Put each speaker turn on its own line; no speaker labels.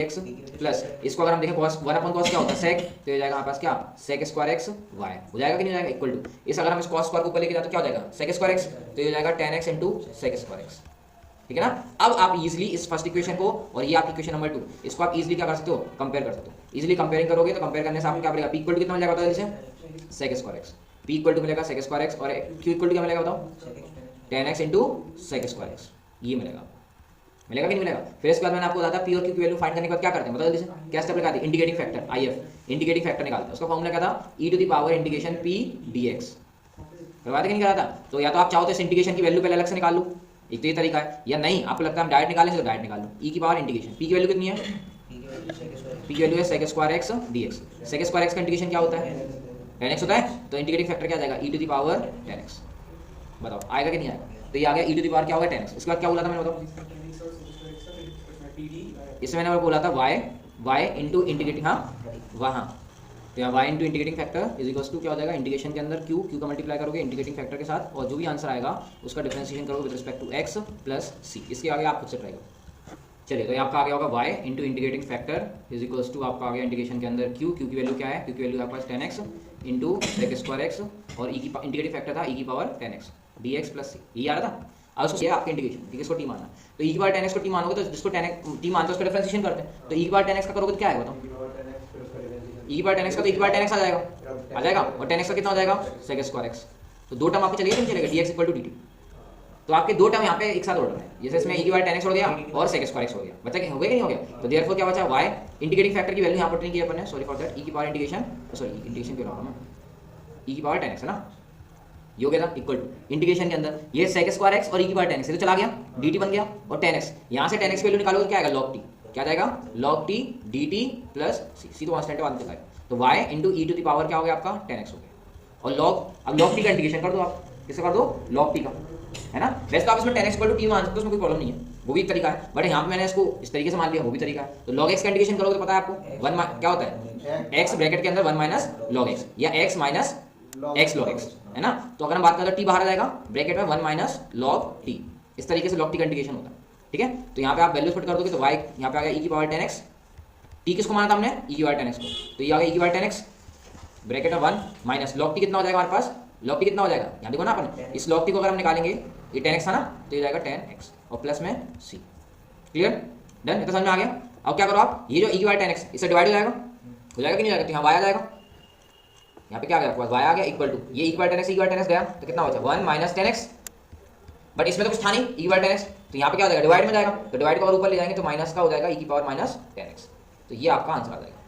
X plus इसको अगर हम देखें cos 1/cos क्या होता है sec, तो ये जाएगा हमारे पास क्या sec स्क्वायर एक्स वाई हो जाएगा कि नहीं जाएगा इक्वल टू इस अगर हम इस cos स्क्वायर को ऊपर लेके जाए तो क्या हो जाएगा sec स्क्वायर एक्स, तो ये जाएगा tan x into sec square x. ठीक है ना। अब आप इजीली इस फर्स्ट इक्वेशन को और ये आपकी इक्वेशन नंबर 2 इसको आप इजीली क्या कर सकते हो कंपेयर कर सकते हो। इजीली कंपेयरिंग करोगे तो कंपेयर करने से आपको क्या मिलेगा p इक्वल टू कितना मिल जाएगा बताओ जल्दी से sec square x, p equal to मिलेगा sec स्क्वायर एक्स और q इक्वल टू क्या मिलेगा बताओ tan x into sec square x, ये मिलेगा मिलेगा कि नहीं मिलेगा। फिर इसके बाद मैंने आपको बताया था पी और क्यू की वैल्यू फाइंड करने के बाद क्या करते हैं बताओ जल्दी से क्या स्टेप लगाते हैं integrating factor IF integrating factor निकालते हैं। उसका फॉर्मूला क्या था e to the power integration p dx करवाते कि नहीं कराता। तो या तो आप चाहो तो इस इंटीग्रेशन की वैल्यू पहले अलग से निकाल लो, एक तो ये तरीका है, या नहीं आपको लगता है हम डायरेक्ट निकालें तो डायरेक्ट निकाल लो e की पावर इंटीग्रेशन p की वैल्यू कितनी है p की वैल्यू है sec square x dx। sec square x का इंटीग्रेशन क्या होता है tan x होता है, तो इंटीग्रेटिंग फैक्टर क्या आ जाएगा e to the power tan x। बताओ आएगा कि नहीं आएगा। तो ये आ गया e टू द पावर क्या होगा tan x। इसके बाद क्या बोला था मैंने बताओ इसमें मैंने बोला था y इंटू इंटीग्रेटिंग वहाँ तो यहाँ y into integrating factor is equals to क्या हो जाएगा इंटीग्रेशन के अंदर q का मल्टीप्लाई करोगे इंटीग्रेटिंग फैक्टर के साथ और जो भी आंसर आएगा उसका डिफरेंशिएशन करोगे with respect to x plus c। इसके आगे आप खुद से ट्राई करो। चलिए तो ये आपका आ गया होगा y into integrating factor is equals to आपका आ गया इंटीग्रेशन के अंदर q की वैल्यू क्या है q की वैल्यू आपके पास tan x into sec square x और e की इंटीग्रेटिंग फैक्टर था e की power tan x dx plus c ये आ रहा था। अब उसको ये आपके इंटीग्रेशन ठीक है इसको t मानना तो e की पावर tan x को t मानोगे तो जिसको tan x t मानते हैं उसका डिफरेंशिएशन करते हैं तो e की पावर tan x का करोगे तो क्या आएगा बताओ e की पावर tan x का तो e की पावर tan x आ जाएगा और tan x का कितना हो जाएगा sec स्क्वायर x। तो दो टर्म आपके चलेगा नहीं चलेगा dx इक्वल टू dt। तो आपके दो टर्म यहाँ पे एक साथ ऑर्डर है जैसे इसमें e की पावर tan x हो गया और sec स्क्वायर x हो गया बच्चा हो गया कि नहीं हो गया। तो देयरफॉर क्या बचा y इंटीग्रेटिंग फैक्टर की वैल्यू यहाँ पर नहीं की अपन ने सॉरी फॉर दैट e की पावर इंटीग्रेशन सॉरी इंटीग्रेशन क्यों रहा e की पावर tan x है ना ये हो गया था इक्वल टू इंटीग्रेशन के अंदर ये sec स्क्वायर x और e की पावर tan x तो चला गया dt बन गया और tan x यहाँ से tan x की वैल्यू निकालोगे तो क्या आएगा log t क्या जाएगा log t dt plus c तो कांस्टेंट है बाद में दिखाएगा तो y into e to the power क्या हो गया आपका tan x हो गया और log अब log t का इंटीग्रेशन कर दो आप किससे कर दो log t का है ना। वैसे तो आप इसमें tan x equal to t मान सकते हो उसमें कोई प्रॉब्लम नहीं है वो भी एक तरीका है बट यहाँ पे मैंने इसको इस तरीके से मान लिया वो भी तरीका है। तो log x का इंटीग्रेशन करोगे तो पता है आपको 1 क्या होता है x ब्रैकेट के अंदर 1 माइनस log x या x minus x log x है ना। तो अगर हम बात करें तो t बाहर आ जाएगा ब्रैकेट में 1 माइनस log t इस तरीके से log t का इंटीग्रेशन होता है ठीक है। तो यहाँ पे आप वैल्यूज पुट कर दोगे तो y यहाँ पे आ गया e की पावर tan x t किसको माना था हमने e की पावर tan x को तो ये आ गया e की पावर tan x ब्रैकेट में 1 माइनस log t कितना हो जाएगा हमारे पास log t कितना हो जाएगा यहाँ देखो ना अपन इस log t को अगर हम निकालेंगे ये tan x था ना तो ये जाएगा tan x और प्लस में c क्लियर डन इतना समझ में आ गया। अब क्या करो आप ये जो e की पावर tan x इससे डिवाइड हो जाएगा कि नहीं जाएगा तो यहाँ y आ जाएगा यहाँ पे क्या आ गया आपके पास y आ गया इक्वल टू ये e की पावर tan x e की पावर tan x गया तो कितना बचा 1 माइनस tan x बट इसमें तो कुछ था नहीं e की पावर tan x तो यहाँ पे क्या हो जाएगा डिवाइड में जाएगा तो डिवाइड को अगर ऊपर ले जाएंगे तो माइनस का हो जाएगा e की पावर माइनस tan x तो ये आपका आंसर आ जाएगा।